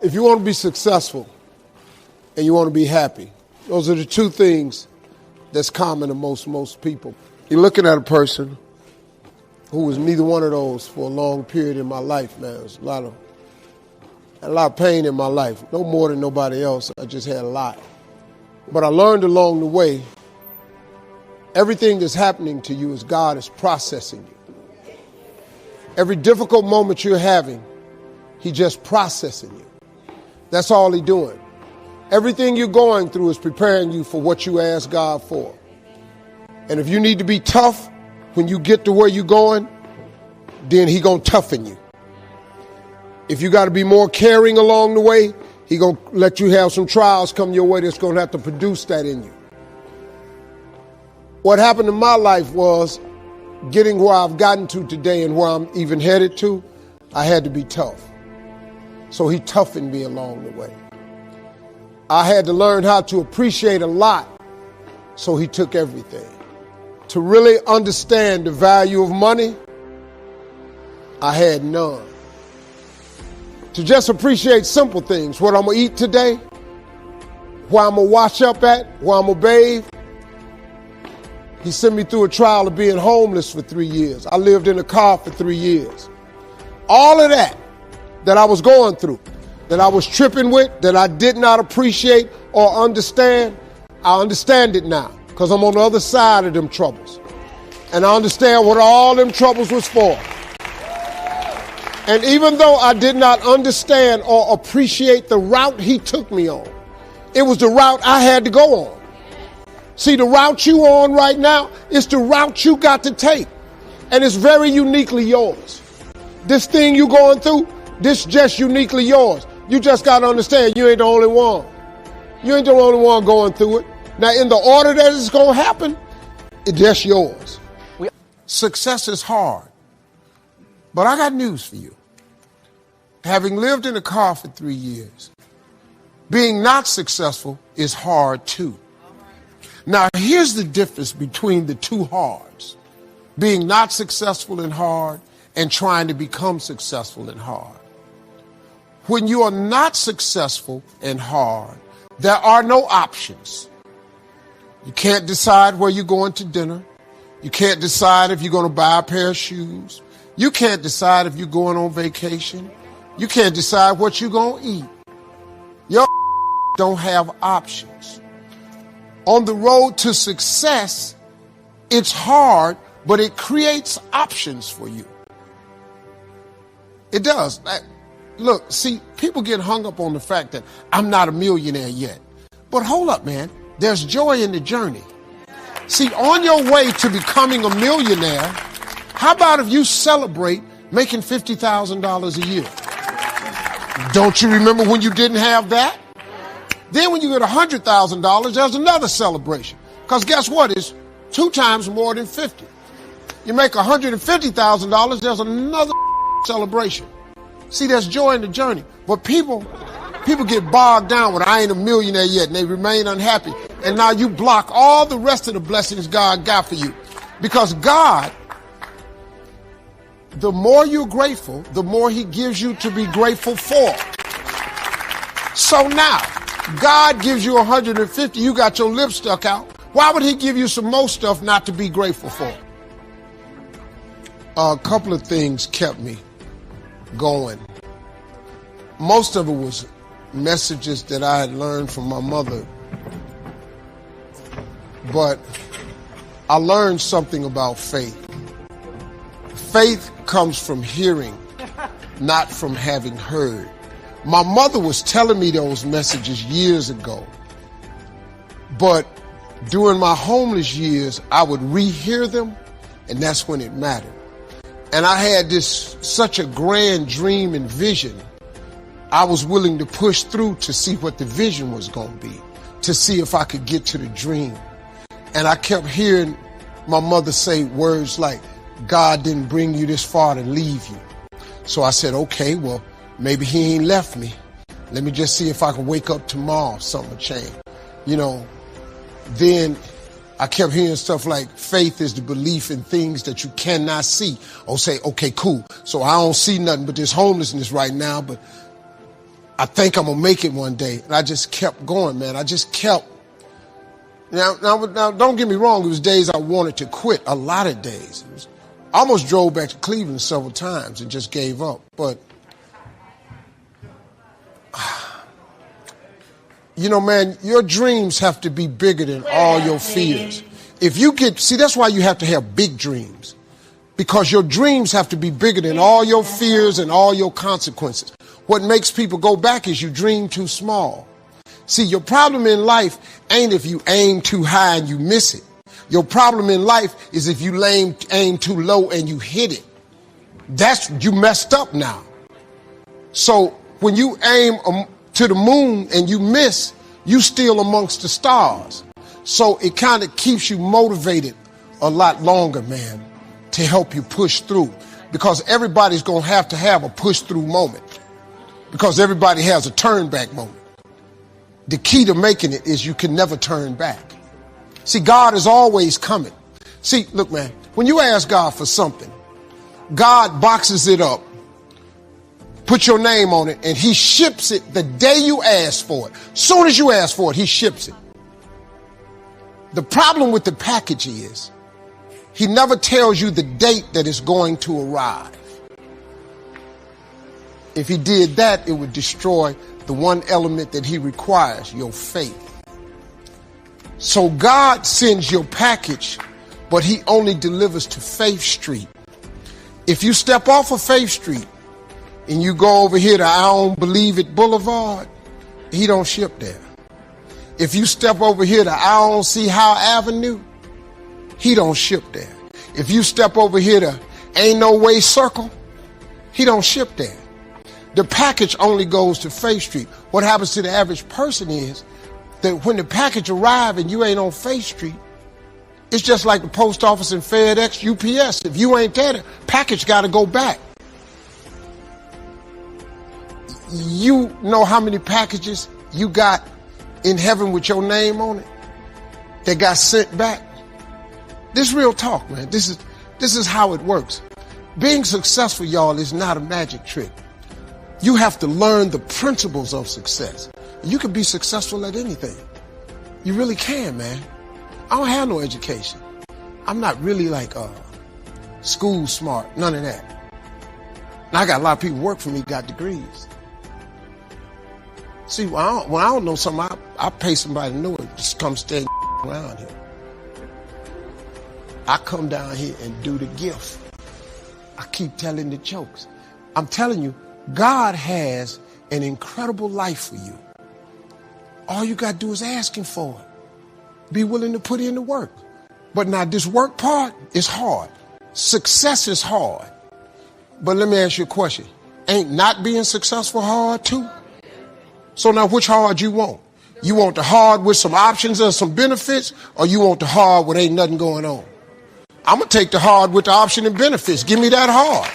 If you want to be successful and you want to be happy, those are the two things that's common to most people. You're looking at a person who was neither one of those for a long period in my life, man. There's a lot of pain in my life, no more than nobody else. I just had a lot. But I learned along the way, everything that's happening to you is God is processing you. Every difficult moment you're having, He just processing you. That's all He's doing. Everything you're going through is preparing you for what you ask God for. And if you need to be tough when you get to where you're going, then He gonna toughen you. If you got to be more caring along the way, He gonna let you have some trials come your way that's gonna have to produce that in you. What happened in my life was getting where I've gotten to today and where I'm even headed to, I had to be tough. So He toughened me along the way. I had to learn how to appreciate a lot, so He took everything. To really understand the value of money, I had none. To just appreciate simple things, what I'm going to eat today, where I'm going to wash up at, where I'm going to bathe. He sent me through a trial of being homeless for 3 years. I lived in a car for 3 years. All of that I was going through, that I was tripping with, that I did not appreciate or understand, I understand it now because I'm on the other side of them troubles. And I understand what all them troubles was for. And even though I did not understand or appreciate the route He took me on, it was the route I had to go on. See, the route you on right now is the route you got to take. And it's very uniquely yours. This thing you going through, this just uniquely yours. You just got to understand you ain't the only one. You ain't the only one going through it. Now, in the order that it's going to happen, it's just yours. Success is hard. But I got news for you. Having lived in a car for 3 years, being not successful is hard too. Now, here's the difference between the two hards. Being not successful and hard and trying to become successful and hard. When you are not successful and hard, there are no options. You can't decide where you're going to dinner. You can't decide if you're going to buy a pair of shoes. You can't decide if you're going on vacation. You can't decide what you're going to eat. Your don't have options. On the road to success, it's hard, but it creates options for you. It does. Look, see, people get hung up on the fact that I'm not a millionaire yet. But hold up, man. There's joy in the journey. See, on your way to becoming a millionaire, how about if you celebrate making $50,000 a year? Don't you remember when you didn't have that? Then when you get $100,000, there's another celebration. Because guess what? It's 2 times more than 50. You make $150,000, there's another celebration. See, there's joy in the journey. But people get bogged down with, I ain't a millionaire yet, and they remain unhappy. And now you block all the rest of the blessings God got for you. Because God, the more you're grateful, the more He gives you to be grateful for. So now, God gives you 150, you got your lips stuck out. Why would He give you some more stuff not to be grateful for? A couple of things kept me going. Most of it was messages that I had learned from my mother. But I learned something about faith. Faith comes from hearing, not from having heard. My mother was telling me those messages years ago. But during my homeless years, I would rehear them, and that's when it mattered. And I had such a grand dream and vision. I was willing to push through to see what the vision was going to be, to see if I could get to the dream. And I kept hearing my mother say words like, God didn't bring you this far to leave you. So I said, okay, well, maybe He ain't left me. Let me just see if I can wake up tomorrow, something will change. You know, then I kept hearing stuff like faith is the belief in things that you cannot see. Or say, okay, cool. So I don't see nothing but this homelessness right now, but I think I'm going to make it one day. And I just kept going, man. I just kept. Now, don't get me wrong. It was days I wanted to quit, a lot of days. I almost drove back to Cleveland several times and just gave up. But, you know, man, your dreams have to be bigger than all your fears. If you see, that's why you have to have big dreams. Because your dreams have to be bigger than all your fears and all your consequences. What makes people go back is you dream too small. See, your problem in life ain't if you aim too high and you miss it. Your problem in life is if you aim too low and you hit it. You messed up now. So when you aim to the moon and you miss, you still amongst the stars. So it kind of keeps you motivated a lot longer, man, to help you push through. Because everybody's going to have a push through moment. Because everybody has a turn back moment. The key to making it is you can never turn back. See, God is always coming. See, look, man, when you ask God for something, God boxes it up, put your name on it, and he ships it the day you ask for it. Soon as you ask for it, he ships it. The problem with the package is he never tells you the date that it's going to arrive. If he did that, it would destroy the one element that he requires, your faith. So God sends your package, but he only delivers to Faith Street. If you step off of Faith Street and you go over here to I Don't Believe It Boulevard, he don't ship there. If you step over here to I Don't See How Avenue, he don't ship there. If you step over here to Ain't No Way Circle, he don't ship there. The package only goes to Faith Street. What happens to the average person is that when the package arrives and you ain't on Faith Street, it's just like the post office and FedEx, UPS. If you ain't there, the package got to go back. You know how many packages you got in heaven with your name on it that got sent back? This real talk, man. This is how it works. Being successful, y'all, is not a magic trick. You have to learn the principles of success. You can be successful at anything. You really can, man. I don't have no education. I'm not really like school smart, none of that. And I got a lot of people work for me, got degrees. See, when I don't know something, I pay somebody to know it. Just come stand around here. I come down here and do the gift. I keep telling the jokes. I'm telling you, God has an incredible life for you. All you got to do is ask him for it. Be willing to put in the work. But now this work part is hard. Success is hard. But let me ask you a question. Ain't not being successful hard too? So now which hard you want? You want the hard with some options and some benefits, or you want the hard with ain't nothing going on? I'm going to take the hard with the option and benefits. Give me that hard.